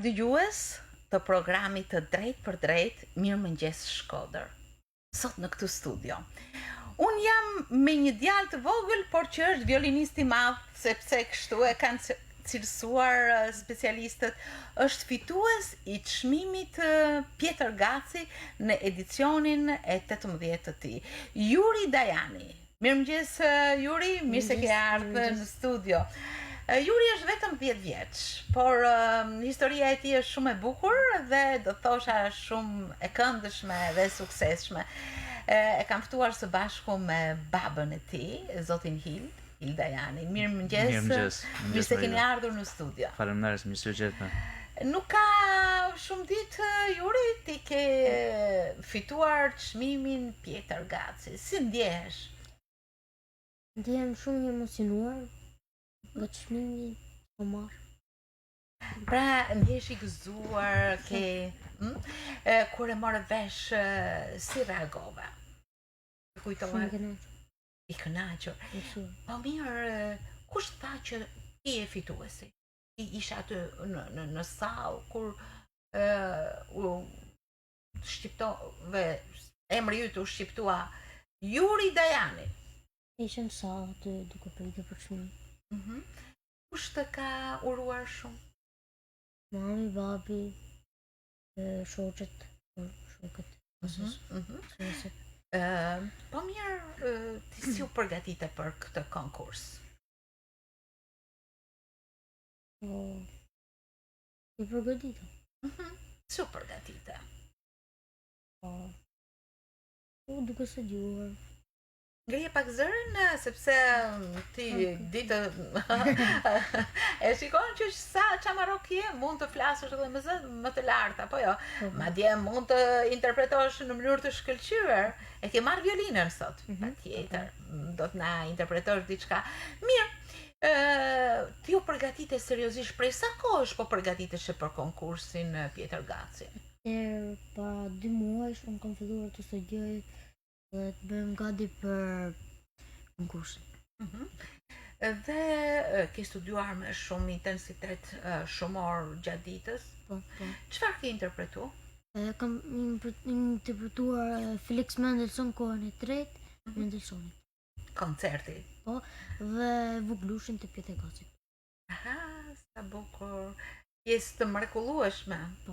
dëgjues të programit të Drejt për Drejt, Mirëmëngjes Shkodër. Sot në këtë studio. Unë jam me një djalë të vogël, por që është violinist i madh, sepse kështu e kanë cilësuar specialistët, është fitues i çmimit Pjetër Gaci në edicionin e 18 të tij. Juri Dajani. Mirëmëngjes Juri, mirë se ke ardhur në studio. Juri është vetëm 10 vjeç, por historia e tij është shumë e bukur dhe do thosha shumë e këndshme dhe suksesshme. E kam ftuar së bashku me babën e tij, zotin Hild Dajani. Mirëmëngjes. Mirë se keni ardhur në studio. Faleminderit, mirë se u gjetëm. Nuk ka shumë ditë, Juri, ti ke fituar çmimin Pjetër Gaci. Si ndjehesh? Ndjehem shumë i emocionuar nga çmimi që marr. Pra, ndjehesh i gëzuar, kur e morë vesh, si reagove? Shumë I kënaqur. Po mirë, kush tha që ti je fituesi? Ti isha aty në sallë kur shqiptove, emri yt u shqiptua Juri Dajani. Isha në sallë aty duke pritur për çmimin. Kush të ka uruar shumë? Mami, babi, shoqet, shokët. Po mirë, ti si u përgatite për këtë konkurs? I përgatita. Si u përgatite? Duke studiuar. Ngrihe pak zërin, sepse ti ditë e shikon që sa çamarrok je, mund të flasësh edhe më të lartë, apo jo? Madje mund të interpretosh në mënyrë të shkëlqyer. E ke marrë violinën sot? Patjetër, do të na interpretosh diçka. Mirë, ti u përgatite seriozisht prej sa kohësh po përgatitesh për konkursin Pjetër Gaci? Para 2 muajsh unë kam filluar të studioj dhe të bëjmë gati për konkursin. Dhe ke studiuar me shumë intensitet shumë orë gjatë ditës? Po. Çfarë ke interpretuar? Kam interpretuar Felix Mendelssohn Kohën e tretë, Mendelssohnit. Koncerti? Po, dhe Vuglushin të Pjetër Gacit. Aha, sa bukur. Pjesë të mrekullueshme. Po.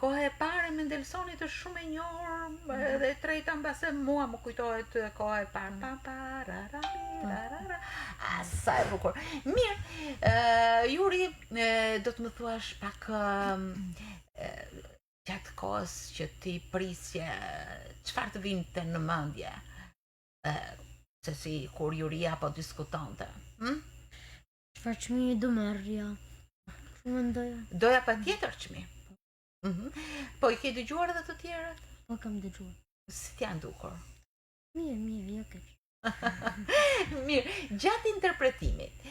Koha e parë e Mendelssohnit është shumë e njohur, dhe e treta mbase mua më kujtohet koha e parë. Sa e bukur. Mirë, Juri, do të më thuash pak gjatë kohës që ti prisje, çfarë të vinte në mendje? Se si kur Juria po diskutonte. Çfarë çmimi do merrja? Shumë mendoja. Doja patjetër çmim. Po i ke dëgjuar edhe të tjerët? Po kam dëgjuar. Si t'janë dukur? Mirë, jo keq. Mirë, gjatë interpretimit,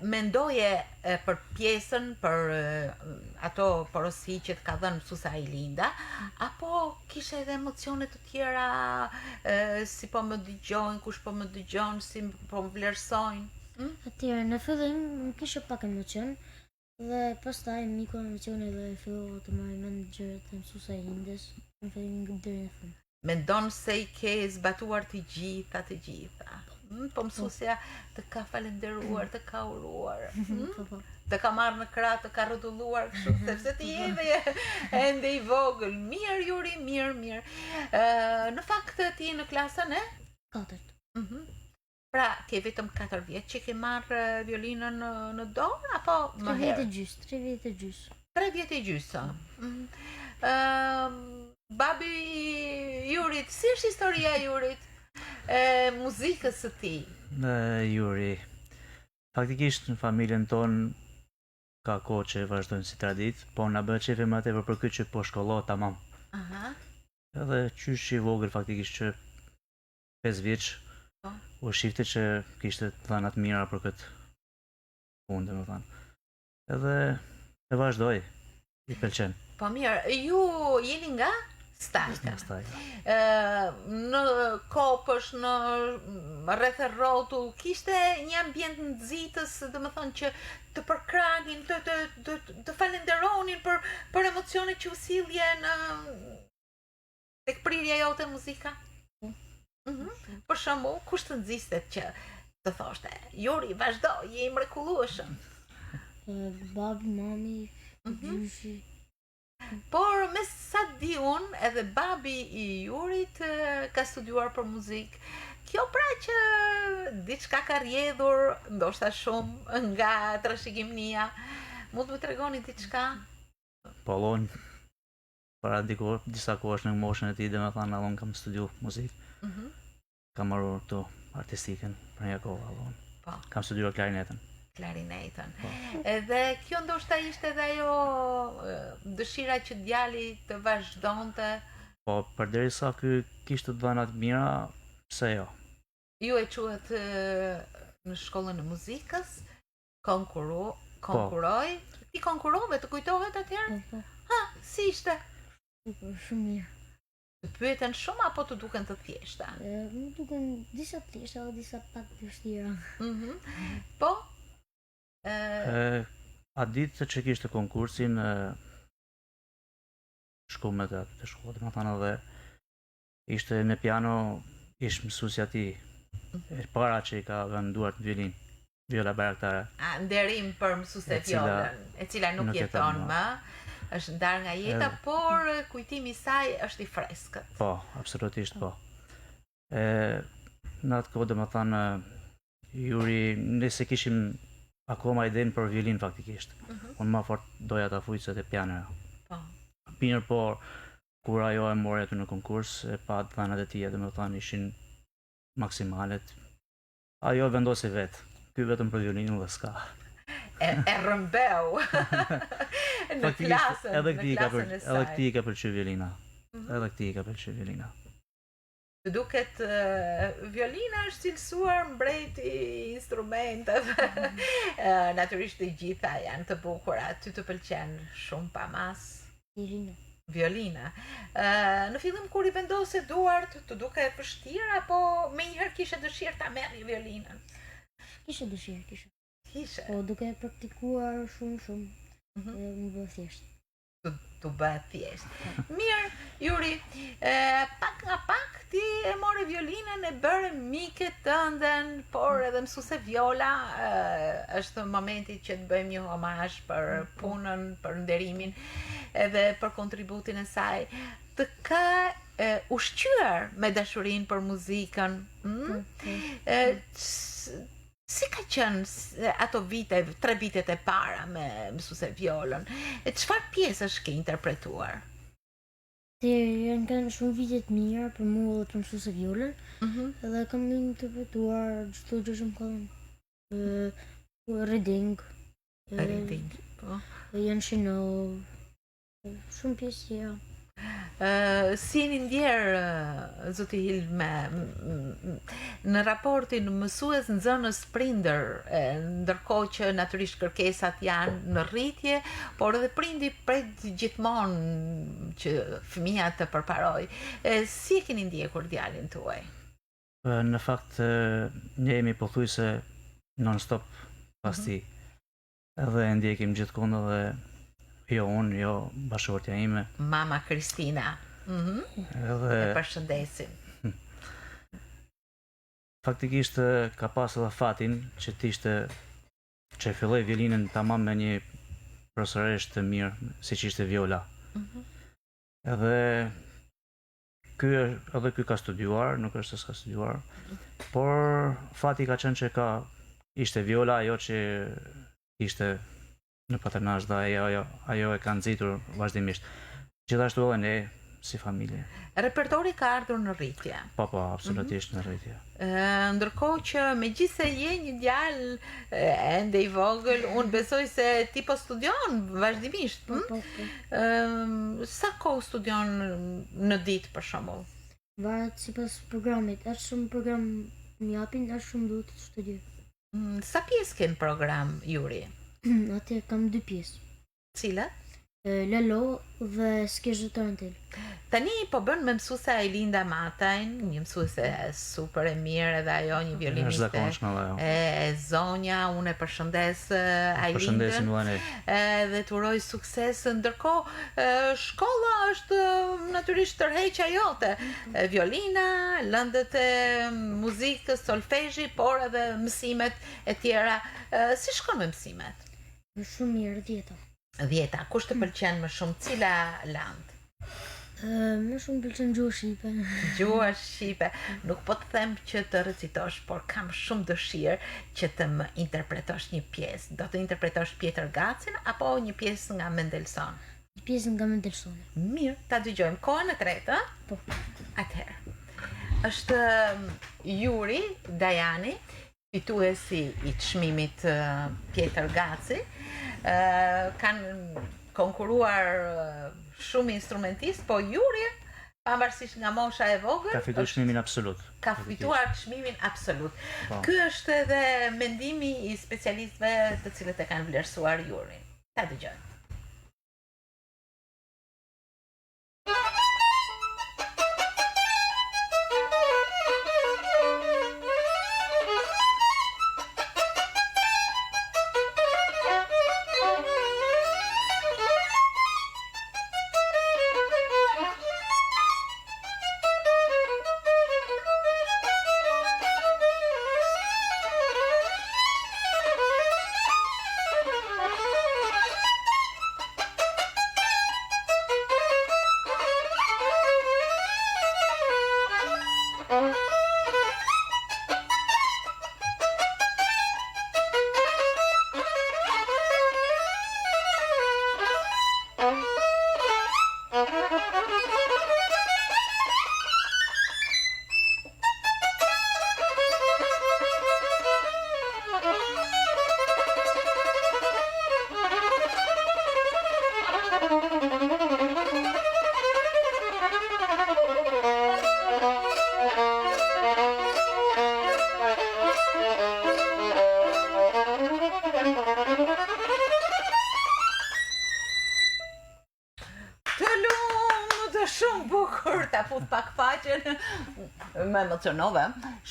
mendoje për pjesën, për ato porosi që të ka dhënë mësuesa Ilinda, apo kishe edhe emocione të tjera, si po më dëgjojnë, kush po më dëgjon, si po më vlerësojnë? Atëherë, në fillim më kishe pak emocion, dhe pastaj miku emocione dhe fillova të marr mend gjërat e mësuesa Ilindës, në fillim deri në fund. Mendon se i ke zbatuar të gjitha? Po mësuesja të ka falenderuar, të ka uruar, të ka marrë në krah, të ka rrotulluar kështu, sepse ti je ende i vogël. Mirë Juri, mirë. Në fakt ti je në klasën e 4. Pra, ti je vetëm 4 vjeç që ke marrë violinën në dorë, apo më herë? 3 vjet e gjys. 3 vjet e gjys. Babi Jurit, si është historia e Jurit? Muzikës së tij? Juri, faktikisht në familjen tonë ka kohë që vazhdojnë si traditë, po na bëhet çefe më tepër për këtë që po shkollohet tamam. Edhe qysh i vogël faktikisht që 5 vjeç u shifte që kishte dhëna të mira për këtë punë, domethënë. Edhe e vazhdoi, i pëlqen. Po mirë, ju jeni nga Stalka. Stalka. Në kopësh, në rreth e rrotull, kishte një ambient nxitës, domethënë që të përkranin, të falenderonin për emocionet që u silljen tek prirja jote muzika. Për shembull, kush të nxiste që të thoshte, Juri, vazhdo, je i mrekullueshëm. Babi, mami, gjyshi. Por me sa di unë, edhe babi i Jurit ka studiuar për muzikë. Kjo pra që diçka ka rjedhur, ndoshta shumë nga trashëgimnia. Mund të më tregoni diçka? Pollon para disa kohësh në moshën e tij, domethënë allon kam studiu muzikë. Kam marrë këtu artistikën për një kohë allon. Po. Kam studiuar klarinetën. Klarinetën. Edhe kjo ndoshta ishte edhe ajo dëshira që djali të vazhdonte. Po, përderisa ky kishte dhëna të mira, pse jo? Ju e quhet në shkollën e muzikës, konkuroi. Ti konkurove, të kujtohet atëherë? Po. Ha, si ishte? Shumë mirë. Të pyeten shumë apo të duken të thjeshta? Më duken disa të thjeshta dhe disa pak të vështira. Po? A ditë që kishte konkursin shku me të shkollë, domethënë edhe ishte në piano, ish mësuesja ti para që i ka venduar të violin, viola baraktare. Nderim për mësuese violën, e cila nuk jeton më, është ndarë nga jeta, por kujtimi i saj është i freskët. Po, absolutisht po. Në atë kohë domethënë Juri, nëse kishim akoma idenë për violin faktikisht. Unë më fort doja ta fujse te pianoja. Po. Mirë, por kur ajo e mori aty në konkurs, e pa dhënat e tij, domethënë ishin maksimalet. Ajo vendosi vetë. Ky vetëm për violinë dhe s'ka. E rrëmbeu në klasën, edhe në klasën e saj. Edhe këtij ka pëlqyer violina. Edhe këtij ka pëlqyer violina. Të duket violina është cilësuar mbreti i instrumenteve. Natyrisht të gjitha janë të bukura. Ty të pëlqen shumë pa mas? Violina. Në fillim kur i vendose duart, të duke e vështirë apo menjëherë kishe dëshirë ta merrje violinën? Kishe dëshirë. Kishe. Po duke e praktikuar shumë, më bë thjesht. Të bëhet thjesht. Mirë, Juri, pak nga pak ti e more violinën, e bëre mike tënden, por edhe mësuese viola, është momenti që të bëjmë një homazh për punën, për nderimin, edhe për kontributin e saj. Të ka ushqyer me dashurinë për muzikën. Si ka qenë ato vite, 3 vitet e para me mësuese violën? Çfarë pjesësh ke interpretuar? Janë kanë shumë vite të mira për mua dhe për mësuese violën. Edhe kam interpretuar çdo gjë që më kanë. Reading. Po. Janë Chanel. Shumë pjesë tjera. Si një ndjerë, zoti Hilme, në raportin mësues nxënës prindër, ndërkohë që natyrisht kërkesat janë në rritje, por edhe prindi pret gjithmonë që fëmia të përparoj. Si e keni ndjekur djalin tuaj? Në fakt, ne jemi pothuajse non-stop pas tij. Edhe e ndjekim gjithkohë edhe jo unë, jo bashkëshortja ime. Mama Kristina. Edhe e përshëndesim. Faktikisht ka pas edhe fatin që që filloi violinën tamam me një profesoresh të mirë, siç ishte Viola. Edhe ky ka studiuar, nuk është se s'ka studiuar, por fati ka qenë që ishte Viola, ajo që ishte në patronazh dhe ajo e ka nxitur vazhdimisht. Gjithashtu edhe ne si familje. Repertori ka ardhur në rritje. Po, absolutisht në rritje. Ndërkohë që megjithse je një djalë ende i vogël, unë besoj se ti po studion vazhdimisht. Po. Sa kohë studion në ditë për shembull? Varet sipas programit. Aq shumë program më japin, aq shumë duhet të studioj. Sa pjesë ken program, Juri? Atë kam 2 pjesë. Cilat? Lalo dhe s'kesh tarantel. Tani po bën me mësuese Ailinda Matajn, një mësuese super e mirë edhe ajo një Është violiniste zakonshme dhe ajo. e zonja, unë e përshëndes Përshëndesim Ailindën vëllai. dhe të uroj sukses. Ndërkohë shkolla është natyrisht tërheqja jote. Violina, lëndët e muzikës, solfezhi, por edhe mësimet e tjera. Si shkon me mësimet? Shumë mirë, 10. 10. Kush të pëlqen më shumë? Cila land? Më shumë pëlqen gjuhë shqipe. Gjua shqipe. Nuk po të them që të recitosh, por kam shumë dëshirë që të më interpretosh një pjesë. Do të interpretosh Pjetër Gacin apo një pjesë nga Mendelssohn? Një pjesë nga Mendelssohn. Mirë, ta dëgjojmë. Kohën e tretë, ë? Po. Atëherë. Është Juri Dajani, fituesi i çmimit Pjetër Gaci. Kanë konkuruar shumë instrumentistë, po Juri, pavarësisht nga mosha e vogël, Ka fituar çmimin absolut. ka fituar çmimin absolut. Po. Ky është edhe mendimi i specialistëve të cilët e kanë vlerësuar Jurin. Ta dëgjojmë. Shumë bukur, ta fut pak faqen, më emocionove,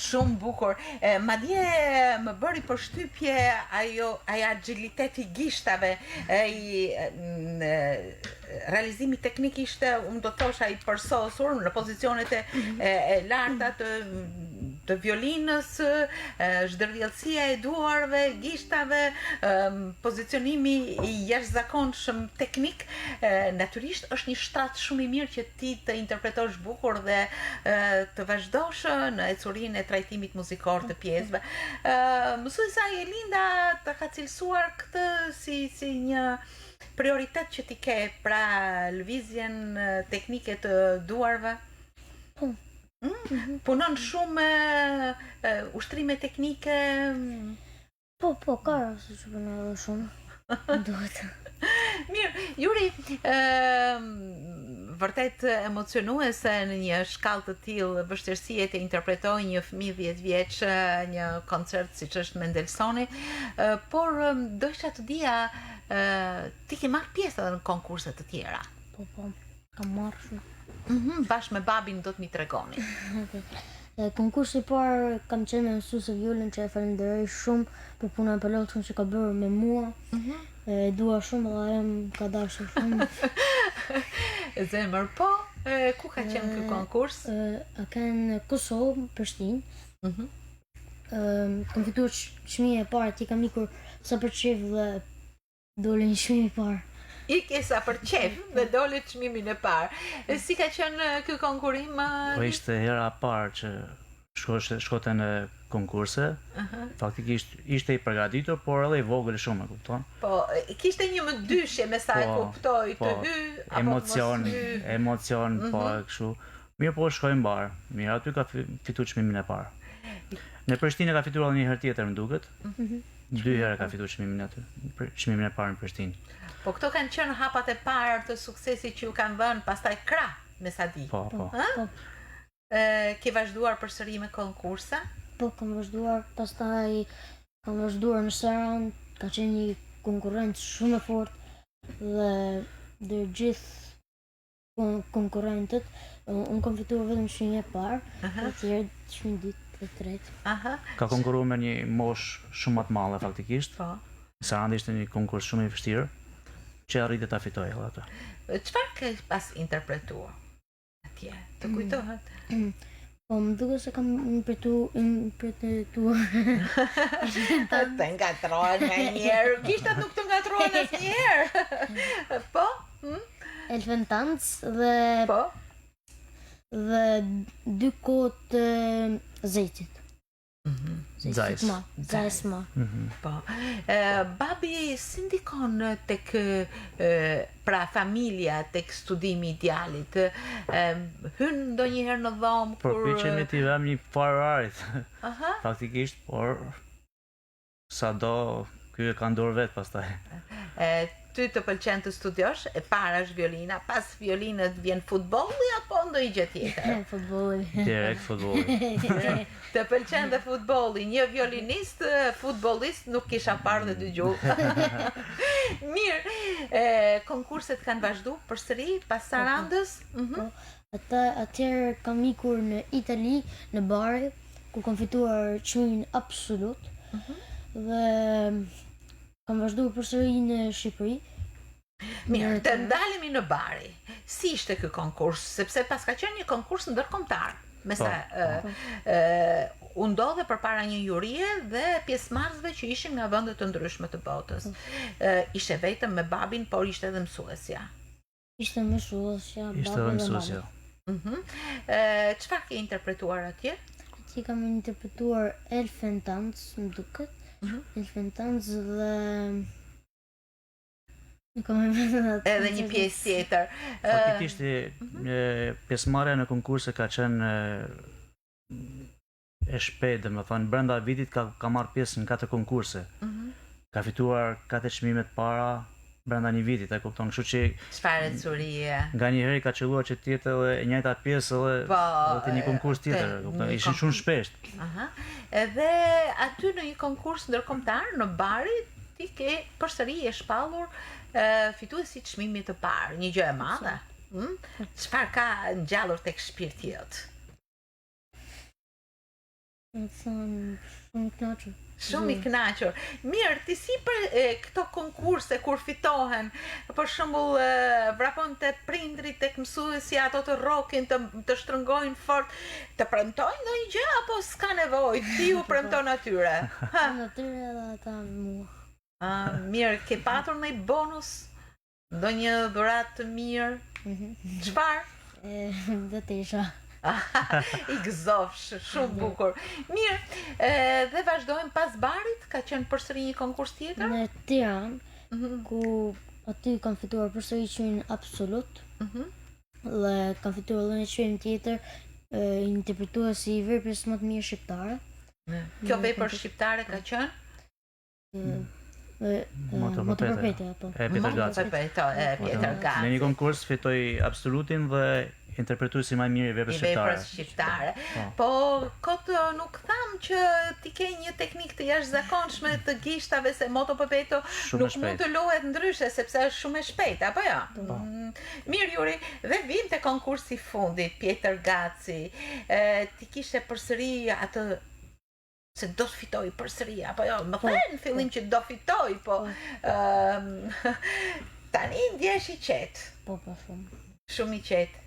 shumë bukur. Madje më bëri përshtypje ai agiliteti i gishtave, realizimi teknik ishte, unë do të thosha, i përsosur në pozicionet e larta të violinës, zhdërvjellësia e duarve, gishtave, pozicionimi i jashtëzakonshëm teknik. Natyrisht është një shtrat shumë i mirë që ti të interpretosh bukur dhe të vazhdosh në ecurinë e trajtimit muzikor të pjesëve. Mësuesa Ailinda të ka cilësuar këtë si një prioritet që ti ke, pra lëvizjen teknike të duarve? Punon shumë ushtrime teknike? Po, ka rasti që punon edhe shumë. Duhet. Mirë, Juri, vërtet emocionuese në një shkallë të tillë vështirësie të interpretoj një fëmijë 10 vjeç një koncert siç është Mendelssohni, por doja të dija, ti ke marrë pjesë edhe në konkurse të tjera? Po, kam marrë shumë. Bashkë me babin do të mi tregoni. Konkursi i parë kam qenë me mësuese violin që e falenderoj shumë për punën e plotshme që ka bërë me mua. E dua shumë dhe ajo më ka dashur shumë. Zemër, po, ku ka qenë ky konkurs? Ka në Kosovë, Prishtinë. Kam fituar çmimin e parë, ti kam ikur sa për çift dhe doli një çmim i parë. Ike sa për qef dhe doli çmimin e parë. Si ka qenë ky konkurim? Po ishte hera e parë që shkote në konkurse. Faktikisht ishte i përgatitur, por edhe i vogël shumë, e kupton? Po, kishte një mëdyshje me sa e kuptoj, të hy apo emocion, mos hy. emocion, po kështu. Mirë, po shkoi mbar. Mirë, aty ka fituar çmimin e parë. Në Prishtinë ka fituar edhe një herë tjetër, më duket. 2 herë ka fituar çmimin aty. Çmimin e parë në Prishtinë. Po këto kanë qenë hapat e parë të suksesit që ju kanë dhënë, pastaj krah, me sa di. Po. Ke vazhduar përsëri me konkurse? Po, kam vazhduar, pastaj kam vazhduar në Saran, ka qenë një konkurrencë shumë e fortë dhe dhe gjithë konkurrentët, unë kam fituar vetëm shenjë e parë, të tjerë shenjë ditë e tretë. Ka konkuruar me një mosh shumë më të madhe faktikisht. Po. Sarandi ishte një konkurs shumë i vështirë, që arriti ta fitojë edhe atë. Çfarë ke pas interpretuar atje? Të kujtohet? Po, më duke se kam interpretuar. Të ngatrohen me njerë, kishtat nuk të ngatrohen as njerë. Po? Elfentanc dhe Po? dhe 2 kohët të zejtit. Zajs. Zajs ma. Po. Babi si ndikon tek pra familja tek studimi i djalit? Hyn ndonjëherë në dhomë kur Përpiqemi t'i vëmë një fararit. Aha. Faktikisht, por sado ky e ka dorë vet pastaj. Ty të pëlqen të studiosh, e para është violina, pas violinës vjen futbolli apo ndonjë gjë tjetër? Futbolli. Direkt futbolli. Të pëlqen dhe futbolli, një violinist, futbollist nuk kisha parë dhe dëgjuar. Mirë, konkurset kanë vazhdu përsëri pas Sarandës? Atëherë kam ikur në Itali, në Bari, ku kam fituar çmimin absolut. Dhe kam vazhduar përsëri në Shqipëri. Mirë, të ndalemi në Bari. Si ishte ky konkurs? Sepse pas ka qenë një konkurs ndërkombëtar. Me sa u ndodhe përpara një jurie dhe pjesëmarrësve që ishin nga vende të ndryshme të botës. Ishte vetëm me babin, por ishte edhe mësuesja. Ishte mësuesja, Ishte babi edhe dhe mësuesja. mama. Çfarë ke interpretuar atje? Atje kam interpretuar Elfentanc, më duket. Elfentanc dhe nuk kam atë. Edhe një pjesë tjetër. Faktikisht pjesëmarrja në konkurse ka qenë e shpejtë, domethënë brenda vitit ka marrë pjesë në 4 konkurse. Ka fituar 4 çmime të para brenda një vitit, e kupton, kështu që Çfarë curie? nganjëherë ka qelluar që të jetë edhe e njëjta pjesë edhe te një konkurs tjetër, kupton, ishin shumë shpesht. Edhe aty në një konkurs ndërkombëtar në Bari ti ke përsëri e shpallur fituesi të çmimit të parë, një gjë e madhe. Çfarë ka ngjallur tek shpirti jot? Shumë i kënaqur. Shumë i kënaqur. Mirë, ti si për këto konkurse kur fitohen, për shembull vrapon te prindrit, tek mësuesi, ato të rrokin, të shtrëngojnë fort, të premtojnë ndonjë gjë apo s'ka nevojë? Ti u premton atyre. Natyre edhe ata mua. Mirë, ke patur ndonjë bonus? Ndonjë dhuratë të mirë? Çfarë? Dhe të isha. I gëzofsh, shumë bukur. Mirë, dhe vazhdojmë pas Barit, ka qenë përsëri një konkurs tjetër? Në Tiranë, ku aty kam fituar përsëri çmimin absolut. Dhe kam fituar edhe një çmim tjetër, interpretuesi i veprës më të mirë shqiptare. Kjo vepër shqiptare ka qenë? Motopërpetja, po. Pjetër Gaci. Pjetër Gaci. Në një konkurs fitoi absolutin dhe interpretuesi më i mirë i veprës shqiptare. Po, kot nuk tham që ti ke një teknikë të jashtëzakonshme të gishtave se motopepeto nuk mund të lohet ndryshe sepse është shumë e shpejtë, apo jo? Mirë Juri, dhe vim te konkursi i fundit, Pjetër Gaci. Ti kishe përsëri atë se do të fitoj përsëri, apo jo? Më thënë në fillim që do fitoj, po tani ndjesh i qetë. Po, shumë. Shumë i qetë.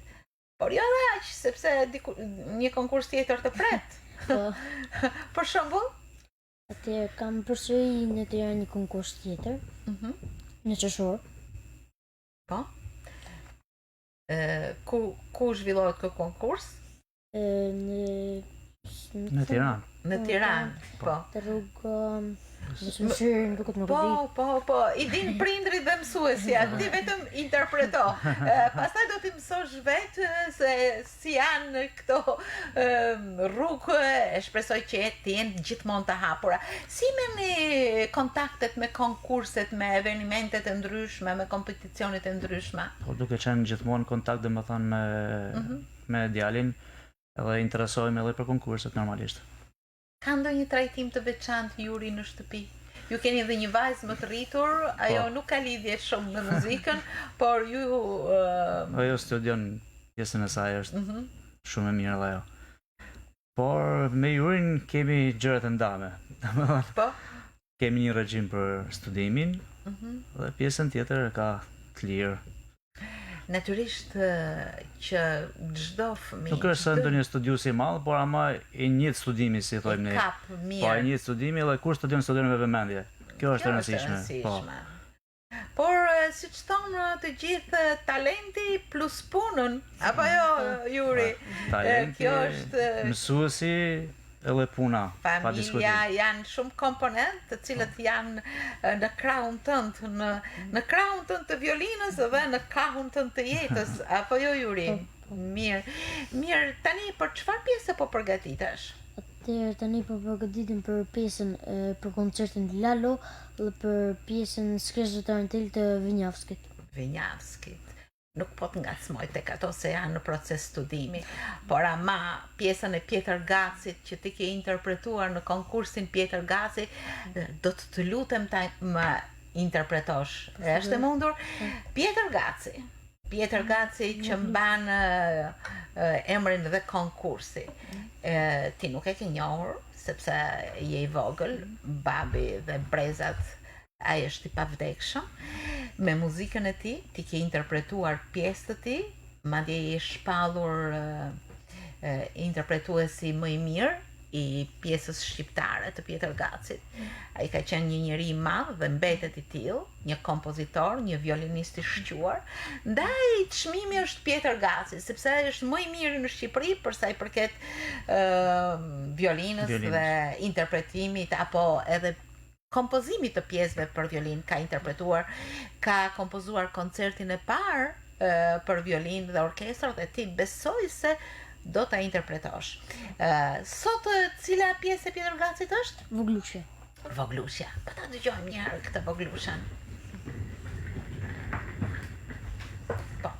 Por jo dhe aq, sepse një konkurs tjetër të pret. Për shembull? Atëherë kam përsëri në Tiranë një konkurs tjetër. Në Qeshor. Po. Ku zhvillohet ky konkurs? Në Tiranë. Në Tiranë, po. Të rrugë Shëshirë, duket nuk e di. Po, i din prindrit dhe mësuesja, ti vetëm interpreto. Pastaj do t'i mësosh vetë se si janë këto rrugë, e shpresoj që të jenë gjithmonë të hapura. Si merrni kontaktet me konkurset, me evenimentet e ndryshme, me kompeticionet e ndryshme? Po duke qenë gjithmonë kontakt, domethënë me djalin, edhe interesohemi edhe për konkurset normalisht. Ka ndonjë trajtim të veçantë Juri në shtëpi? ju keni dhe një vajzë më të rritur, ajo nuk ka lidhje shumë me muzikën, por ju... Ajo studion pjesën e saj, është shumë e mirë dhe ajo. Por me Jurin kemi gjërat e ndame. Po? Kemi një regjim për studimin, dhe pjesën tjetër ka të lirë. Natyrisht që çdo fëmijë... Nuk është se ndonjë studius i madh, por ama i njëjtë studimi, si thojmë ne. Kap mirë. Po, i njëjtë studimi dhe kur studion me vëmendje. Kjo është e rëndësishme. Po. Por siç thonë të gjithë talenti plus punën, apo jo, Juri? Talenti, kjo është mësuesi edhe puna, pa diskutim. Familja janë shumë komponent të cilët janë në krahun tënd, në krahun tënd të violinës dhe në krahun tënd të jetës, apo jo Juri? Mirë, tani për çfarë pjesë po përgatitesh? Atëherë tani po përgatitem për pjesën për koncertin Lalo dhe për pjesën Skresh Tarantel të Vinjavskit. Nuk po të ngacmoj tek ato se janë në proces studimi, por ama pjesën e Pjetër Gacit që ti ke interpretuar në konkursin Pjetër Gaci, do të lutem ta më interpretosh. Është e mundur? Pjetër Gaci që mban emrin dhe konkursi. Ti nuk e ke njohur sepse je i vogël, babi dhe brezat ai është i pavdekshëm. Me muzikën e ti ke interpretuar pjesë të ti, madje je shpallur interpretuesi më i mirë i pjesës shqiptare të Pjetër Gacit. Ai ka qenë një njeri i madh dhe mbetet i tillë, një kompozitor, një violinist i shquar. Ndaj çmimi është Pjetër Gaci, sepse ai është më i miri në Shqipëri për sa i përket violinës dhe interpretimit apo edhe kompozimit të pjesëve për violin. Ka interpretuar, ka kompozuar koncertin e parë për violin dhe orkestër dhe ti besoj se do ta interpretosh. Sot cila pjesë e Pjetër Gacit është? Voglushja. Po ta dëgjojmë një herë këtë Voglushën. Po.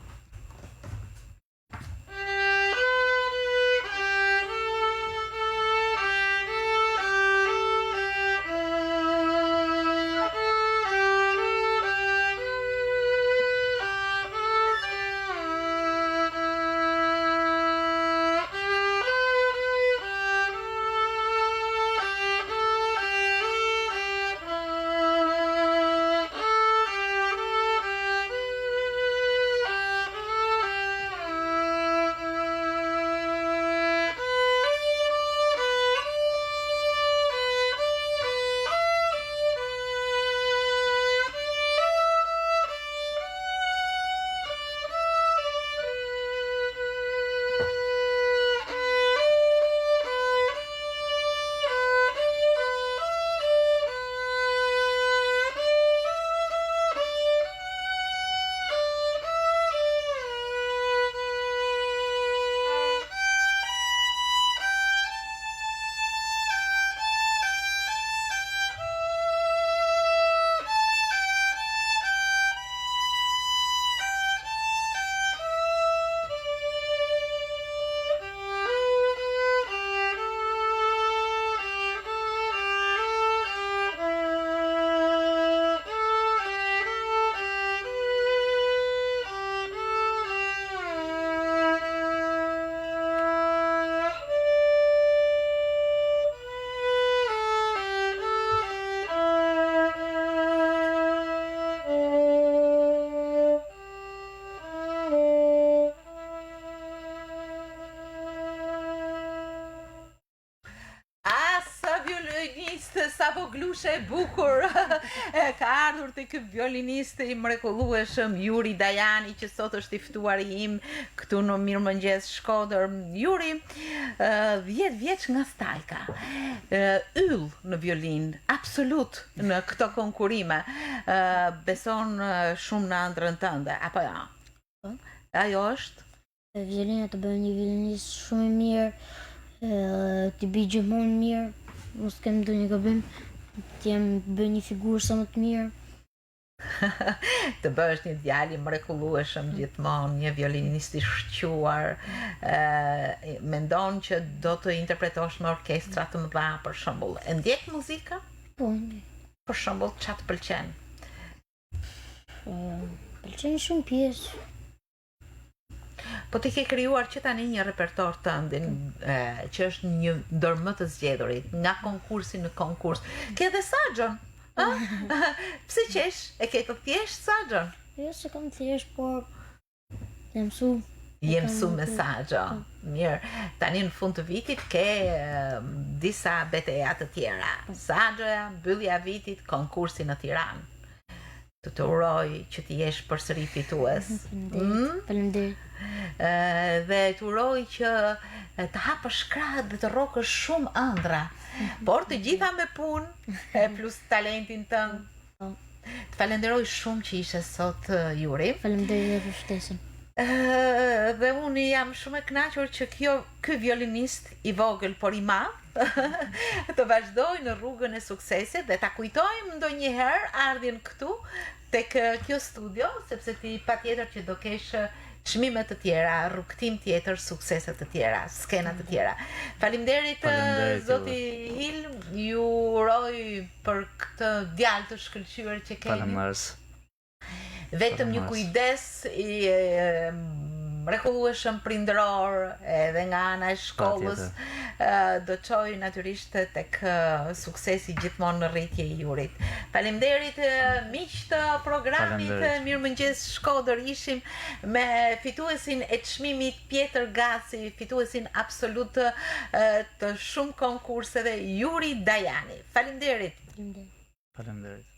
Sa Voglushe e bukur ka ardhur te ky violinist i mrekullueshëm Juri Dajani që sot është i ftuari im këtu në Mirëmëngjes Shkodër. Juri 10 vjeç nga Stalka. Yll në violin, absolut në këto konkurime. Beson shumë në ëndrrën tënde, apo jo? Ja? Ajo është? Violina të bëjë një violinist shumë i mirë, të bëjë gjithmonë mirë. Mos kem ndonjë gabim, të bëj një figurë sa më të mirë. Të bësh një djalë i mrekullueshëm gjithmonë, një violinist i shquar, mendon që do të interpretosh me orkestra të mëdha për shembull. E ndjek muzikën? Po. Për shembull, ç'a të pëlqen? Pëlqen shumë pjesë. Po ti ke krijuar që tani një repertor tëndin që është një ndër më të zgjedhurit nga konkursi në konkurs. Ke edhe saxhon? Pse qesh? E ke të thjesht saxhon? Jo se kam thjesht, por jam mësu. Je mësu me saxho. Mirë. Tani në fund të vitit ke disa betejë të tjera. Saxhoja, mbyllja e vitit, konkursi në Tiranë. Të uroj që ti jesh përsëri fitues. Faleminderit. Dhe të uroj që të hapësh krahët dhe të rrokësh shumë ëndra, por të gjitha me punë plus talentin tënd. Të falenderoj shumë që ishe sot, Juri. Faleminderit për ftesën. Dhe unë jam shumë e kënaqur që ky violinist i vogël por i madh të vazhdoj në rrugën e suksesit dhe ta kujtojmë ndonjëherë ardhjen këtu tek kjo studio, sepse ti patjetër që do kesh çmime të tjera, rrugtim tjetër, suksese të tjera, skena të tjera. Faleminderit zoti Hil, ju uroj për këtë djalë të shkëlqyer që keni. Faleminderit. Vetëm një kujdes i mrekullueshëm prindëror edhe nga ana e shkollës do çoj natyrisht tek suksesi gjithmonë në rritje i Jurit. Faleminderit miq të programit Mirëmëngjes Shkodër, ishim me fituesin e çmimit Pjetër Gaci, fituesin absolut të shumë konkurseve, Juri Dajani. Faleminderit. Faleminderit.